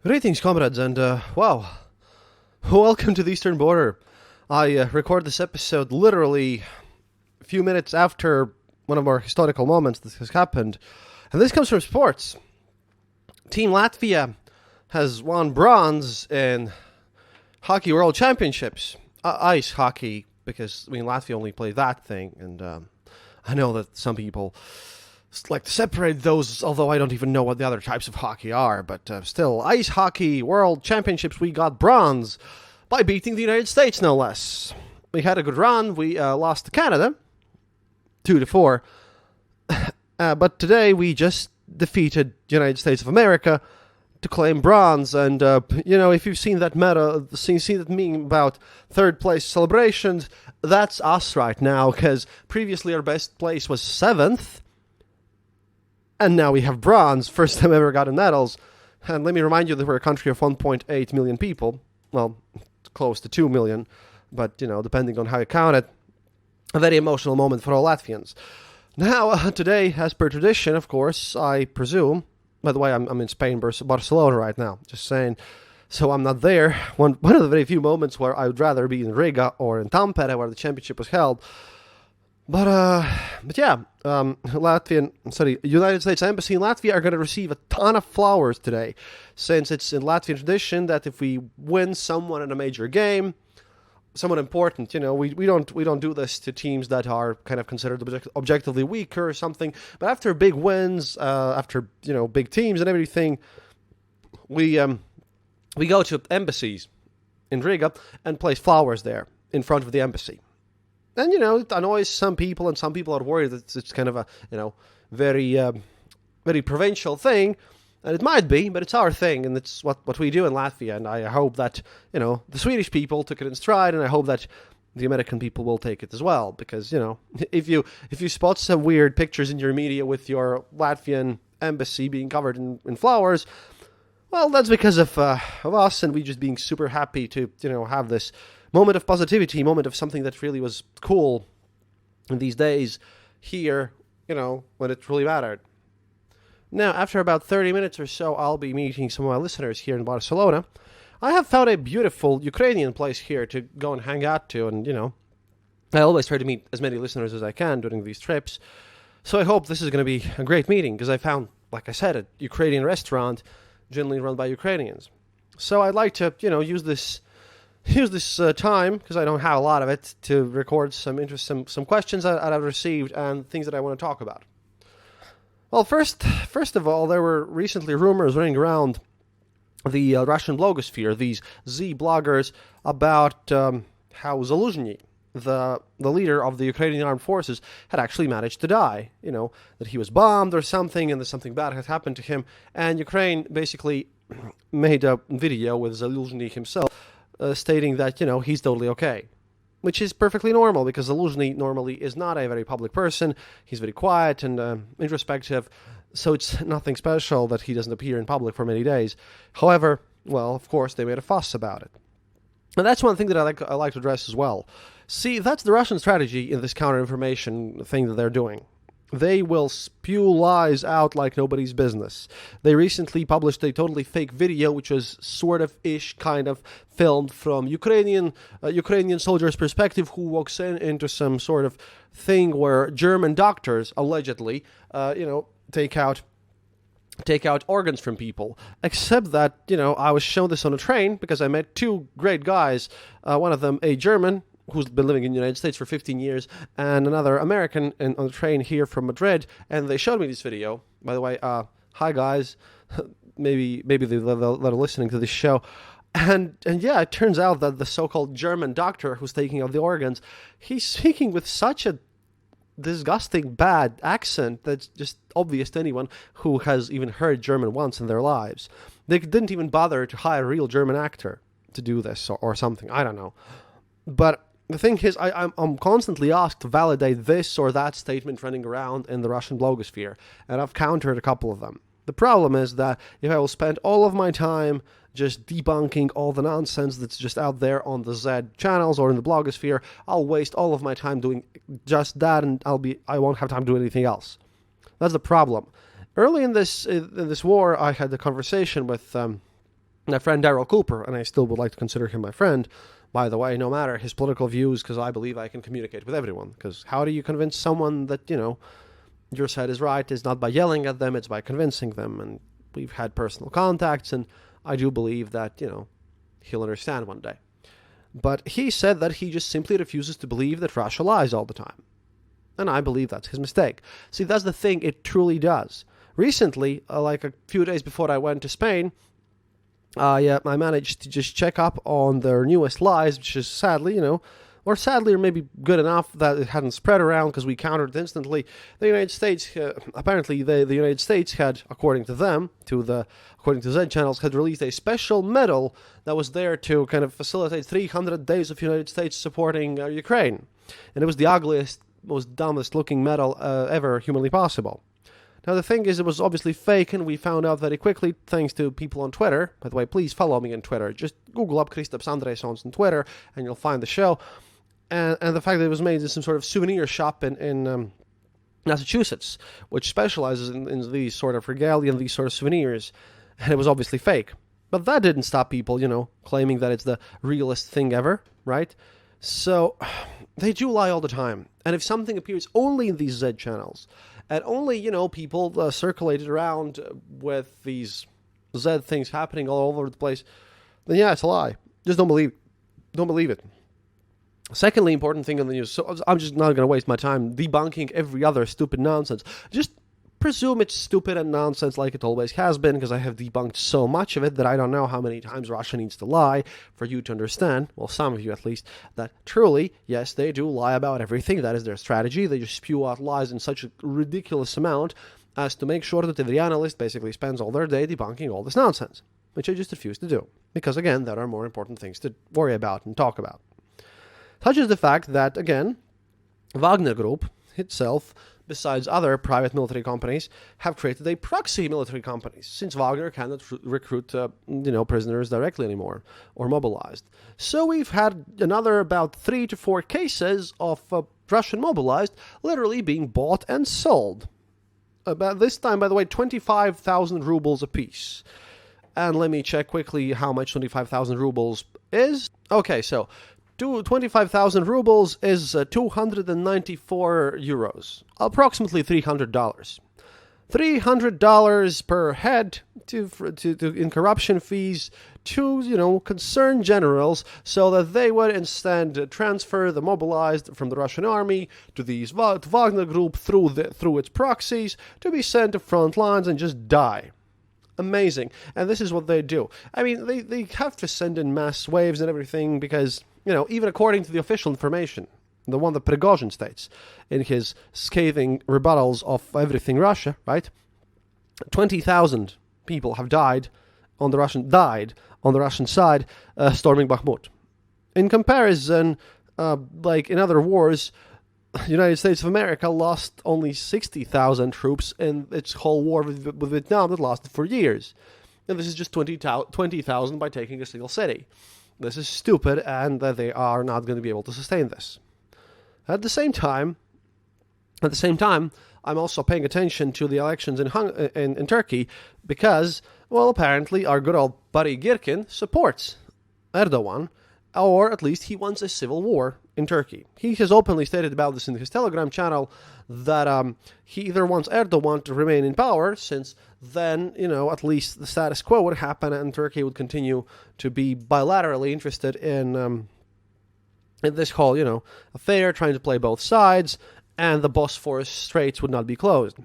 Greetings, comrades, and wow, welcome to the Eastern Border. I record this episode literally a few minutes after one of our historical moments that has happened, and this comes from sports. Team Latvia has won bronze in Hockey World Championships, ice hockey, because Latvia only play that thing, and I know that some people like to separate those, although I don't even know what the other types of hockey are, but still, ice hockey world championships, we got bronze by beating the United States, no less. We had a good run. We lost to Canada 2-4, but today we just defeated the United States of America to claim bronze. And if you've seen that seen that meme about third place celebrations, that's us right now, because previously our best place was 7th. And now we have bronze, first time ever got in medals. And let me remind you that we're a country of 1.8 million people. Well, close to 2 million, but, depending on how you count it, a very emotional moment for all Latvians. Now, today, as per tradition, of course, I presume, by the way, I'm in Spain, Barcelona right now, just saying, so I'm not there. One of the very few moments where I would rather be in Riga or in Tampere, where the championship was held. But yeah, United States Embassy in Latvia are going to receive a ton of flowers today, since it's in Latvian tradition that if we win someone in a major game, someone important, we don't do this to teams that are kind of considered objectively weaker or something. But after big wins, after big teams and everything, we go to embassies in Riga and place flowers there in front of the embassy. And, it annoys some people, and some people are worried that it's kind of a, very, very provincial thing. And it might be, but it's our thing, and it's what we do in Latvia. And I hope that, the Swedish people took it in stride, and I hope that the American people will take it as well. Because, if you spot some weird pictures in your media with your Latvian embassy being covered in flowers, well, that's because of us, and we just being super happy to, have this moment of positivity, moment of something that really was cool in these days here, when it really mattered. Now, after about 30 minutes or so, I'll be meeting some of my listeners here in Barcelona. I have found a beautiful Ukrainian place here to go and hang out to, and, I always try to meet as many listeners as I can during these trips. So I hope this is going to be a great meeting, because I found, like I said, a Ukrainian restaurant generally run by Ukrainians. So I'd like to, use this time, because I don't have a lot of it, to record some questions that I've received and things that I want to talk about. Well, first of all, there were recently rumors running around the Russian blogosphere, these Z bloggers, about how Zaluzhny, the leader of the Ukrainian armed forces, had actually managed to die. That he was bombed or something, and that something bad had happened to him. And Ukraine basically made a video with Zaluzhny himself, stating that, he's totally okay. Which is perfectly normal, because Zaluzhny normally is not a very public person. He's very quiet and introspective, so it's nothing special that he doesn't appear in public for many days. However, well, of course, they made a fuss about it. And that's one thing that I like to address as well. See, that's the Russian strategy in this counter-information thing that they're doing. They will spew lies out like nobody's business. They recently published a totally fake video, which was sort of kind of filmed from Ukrainian soldier's perspective, who walks into some sort of thing where German doctors allegedly, take out organs from people. Except that, I was shown this on a train because I met two great guys. One of them a German, who's been living in the United States for 15 years, and another American on the train here from Madrid, and they showed me this video. By the way, hi guys, maybe they're listening to this show, and yeah, it turns out that the so-called German doctor who's taking out the organs, he's speaking with such a disgusting bad accent that's just obvious to anyone who has even heard German once in their lives. They didn't even bother to hire a real German actor to do this or something, I don't know. But the thing is, I'm constantly asked to validate this or that statement running around in the Russian blogosphere, and I've countered a couple of them. The problem is that if I will spend all of my time just debunking all the nonsense that's just out there on the Z channels or in the blogosphere, I'll waste all of my time doing just that, and I won't have time to do anything else. That's the problem. Early in this war, I had a conversation with my friend Daryl Cooper, and I still would like to consider him my friend, by the way, no matter his political views, because I believe I can communicate with everyone. Because how do you convince someone that, your side is right? It's not by yelling at them, it's by convincing them. And we've had personal contacts, and I do believe that, he'll understand one day. But he said that he just simply refuses to believe that Russia lies all the time. And I believe that's his mistake. See, that's the thing, it truly does. Recently, like a few days before I went to Spain, I managed to just check up on their newest lies, which is sadly, or maybe good enough that it hadn't spread around because we countered it instantly. The United States, apparently the United States had, according to them, according to Z channels, had released a special medal that was there to kind of facilitate 300 days of United States supporting Ukraine. And it was the ugliest, most dumbest looking medal ever humanly possible. Now, the thing is, it was obviously fake, and we found out very quickly, thanks to people on Twitter. By the way, please follow me on Twitter. Just Google up Kristaps Andrejsons on Twitter, and you'll find the show. And the fact that it was made in some sort of souvenir shop in Massachusetts, which specializes in these sort of regalia and these sort of souvenirs, and it was obviously fake. But that didn't stop people, claiming that it's the realest thing ever, right? So, they do lie all the time. And if something appears only in these Z channels, and only, people circulated around with these Z things happening all over the place, then yeah, it's a lie. Just don't believe it. Secondly, important thing in the news, so I'm just not going to waste my time debunking every other stupid nonsense. Just presume it's stupid and nonsense like it always has been, because I have debunked so much of it that I don't know how many times Russia needs to lie for you to understand, well, some of you at least, that truly, yes, they do lie about everything. That is their strategy. They just spew out lies in such a ridiculous amount as to make sure that every analyst basically spends all their day debunking all this nonsense, which I just refuse to do, because, again, there are more important things to worry about and talk about. Such as the fact that, again, Wagner Group itself, besides other private military companies, have created a proxy military company, since Wagner cannot recruit, prisoners directly anymore, or mobilized. So we've had another about 3 to 4 cases of Russian mobilized literally being bought and sold. About this time, by the way, 25,000 rubles apiece. And let me check quickly how much 25,000 rubles is. Okay, so 25,000 rubles is 294 euros, approximately $300. $300 per head in corruption fees to, concerned generals, so that they would instead transfer the mobilized from the Russian army to these Wagner Group through its proxies to be sent to front lines and just die. Amazing. And this is what they do. I mean, they have to send in mass waves and everything because, even according to the official information, the one that Prigozhin states in his scathing rebuttals of everything Russia, right? 20,000 people have died on the Russian side storming Bakhmut. In comparison, like in other wars, the United States of America lost only 60,000 troops in its whole war with Vietnam that lasted for years. And this is just 20,000 by taking a single city. This is stupid, and that they are not going to be able to sustain this. At the same time, I'm also paying attention to the elections in Turkey because, well, apparently our good old buddy Girkin supports Erdogan, or at least he wants a civil war in Turkey. He has openly stated about this in his Telegram channel that he either wants Erdogan to remain in power, since then, at least the status quo would happen and Turkey would continue to be bilaterally interested in this whole, affair, trying to play both sides, and the Bosphorus Straits would not be closed.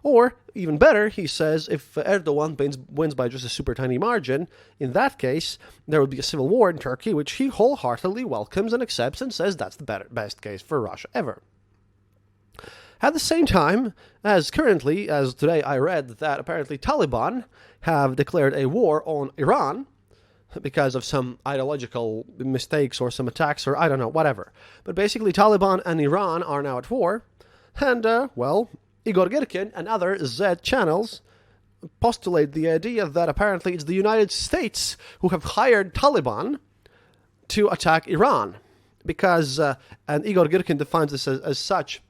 Or, even better, he says, if Erdogan wins by just a super tiny margin, in that case, there would be a civil war in Turkey, which he wholeheartedly welcomes and accepts and says that's the best case for Russia ever. At the same time, as today I read that apparently Taliban have declared a war on Iran because of some ideological mistakes or some attacks or I don't know, whatever. But basically Taliban and Iran are now at war, and, Igor Girkin and other Z channels postulate the idea that apparently it's the United States who have hired Taliban to attack Iran. Because, and Igor Girkin defines this as such,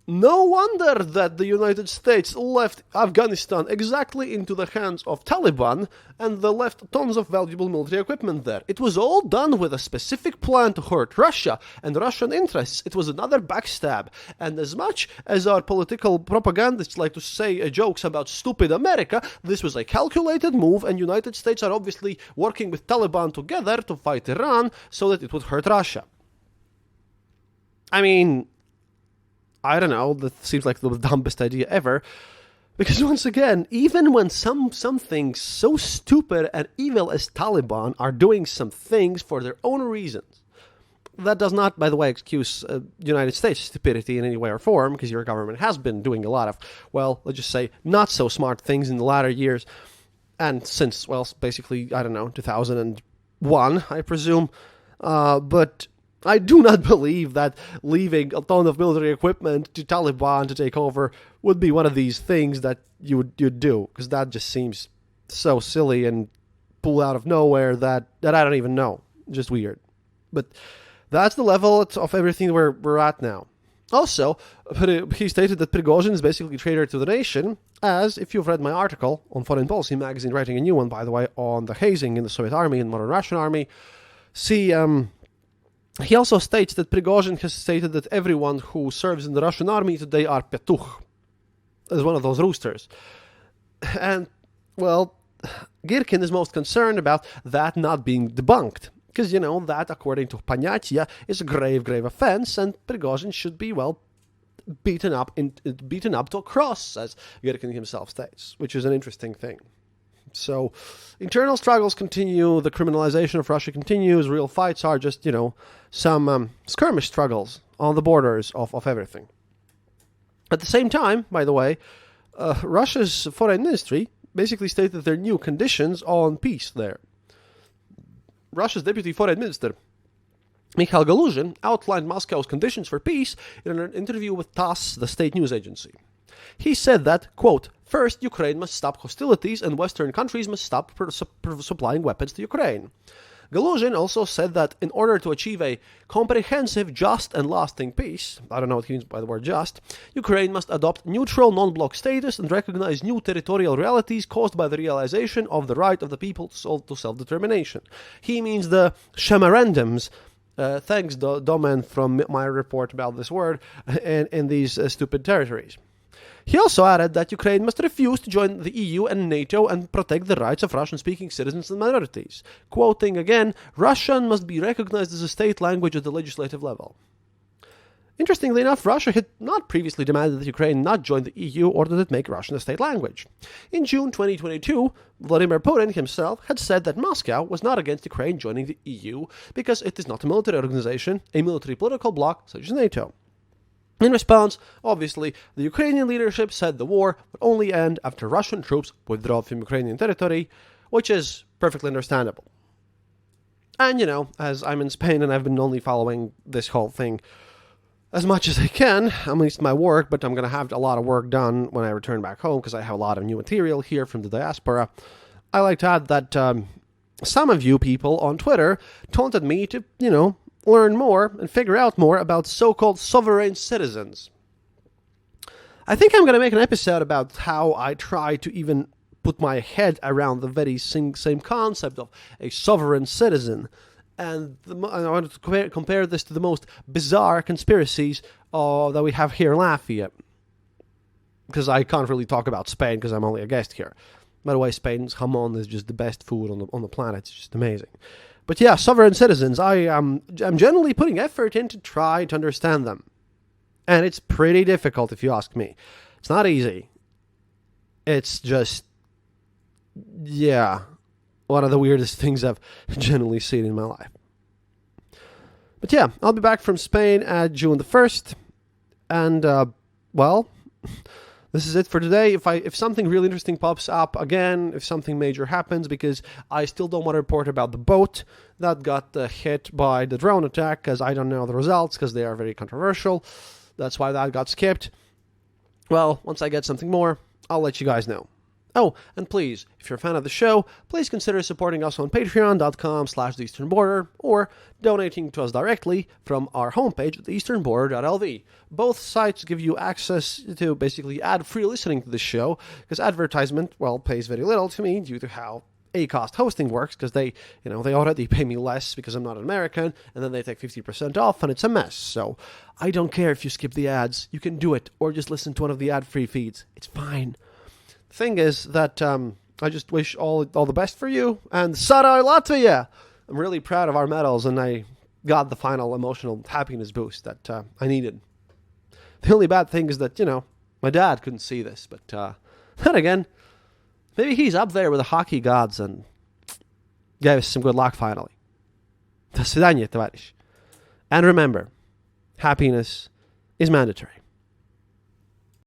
No wonder that the United States left Afghanistan exactly into the hands of Taliban, and they left tons of valuable military equipment there. It was all done with a specific plan to hurt Russia and Russian interests. It was another backstab. And as much as our political propagandists like to say jokes about stupid America, this was a calculated move, and United States are obviously working with Taliban together to fight Iran so that it would hurt Russia. I mean, I don't know, that seems like the dumbest idea ever. Because once again, even when something so stupid and evil as Taliban are doing some things for their own reasons, that does not, by the way, excuse United States stupidity in any way or form, because your government has been doing a lot of, well, let's just say, not so smart things in the latter years, and since, well, basically, I don't know, 2001, I presume, but I do not believe that leaving a ton of military equipment to Taliban to take over would be one of these things that you'd do, because that just seems so silly and pulled out of nowhere that I don't even know. Just weird. But that's the level of everything we're at now. Also, he stated that Prigozhin is basically a traitor to the nation, as, if you've read my article on Foreign Policy magazine, writing a new one, by the way, on the hazing in the Soviet army and modern Russian army, he also states that Prigozhin has stated that everyone who serves in the Russian army today are petuch, as one of those roosters. And, well, Girkin is most concerned about that not being debunked. Because, you know, that, according to Panyatya, is a grave, grave offense, and Prigozhin should be, well, beaten up to a cross, as Girkin himself states, which is an interesting thing. So, internal struggles continue, the criminalization of Russia continues, real fights are just, you know, some skirmish struggles on the borders of everything. At the same time, by the way, Russia's foreign ministry basically stated their new conditions on peace there. Russia's deputy foreign minister, Mikhail Galuzhin, outlined Moscow's conditions for peace in an interview with TASS, the state news agency. He said that, quote, first, Ukraine must stop hostilities and Western countries must stop supplying weapons to Ukraine. Galuzhin also said that in order to achieve a comprehensive, just, and lasting peace, I don't know what he means by the word just, Ukraine must adopt neutral non-bloc status and recognize new territorial realities caused by the realization of the right of the people to self-determination. He means the shemerendums, thanks Domen from my report about this word, in these stupid territories. He also added that Ukraine must refuse to join the EU and NATO and protect the rights of Russian-speaking citizens and minorities. Quoting again, Russian must be recognized as a state language at the legislative level. Interestingly enough, Russia had not previously demanded that Ukraine not join the EU or that it make Russian a state language. In June 2022, Vladimir Putin himself had said that Moscow was not against Ukraine joining the EU because it is not a military organization, a military political bloc such as NATO. In response, obviously, the Ukrainian leadership said the war would only end after Russian troops withdraw from Ukrainian territory, which is perfectly understandable. And, you know, as I'm in Spain and I've been only following this whole thing as much as I can, at least my work, but I'm going to have a lot of work done when I return back home because I have a lot of new material here from the diaspora. I like to add that some of you people on Twitter taunted me to, you know, learn more and figure out more about so-called sovereign citizens. I think I'm going to make an episode about how I try to even put my head around the very same concept of a sovereign citizen. And I wanted to compare this to the most bizarre conspiracies that we have here in Latvia. Because I can't really talk about Spain because I'm only a guest here. By the way, Spain's jamon is just the best food on the planet. It's just amazing. But yeah, sovereign citizens, I'm generally putting effort in to try to understand them. And it's pretty difficult if you ask me. It's not easy. It's just, yeah, one of the weirdest things I've generally seen in my life. But yeah, I'll be back from Spain at June the 1st. And, well, this is it for today. If something really interesting pops up again, if something major happens, because I still don't want to report about the boat that got hit by the drone attack, because I don't know the results, because they are very controversial. That's why that got skipped. Well, once I get something more, I'll let you guys know. Oh, and please, if you're a fan of the show, please consider supporting us on patreon.com/theeasternborder or donating to us directly from our homepage at theeasternborder.lv. Both sites give you access to basically ad-free listening to the show, because advertisement, well, pays very little to me due to how Acast hosting works, because they already pay me less because I'm not an American, and then they take 50% off, and it's a mess. So I don't care if you skip the ads. You can do it, or just listen to one of the ad-free feeds. It's fine. Thing is that I just wish all the best for you, and Sarai Latvia! I'm really proud of our medals, and I got the final emotional happiness boost that I needed. The only bad thing is that, my dad couldn't see this, but then again, maybe he's up there with the hockey gods and gave us some good luck finally. До свидания, товарищ. And remember, happiness is mandatory.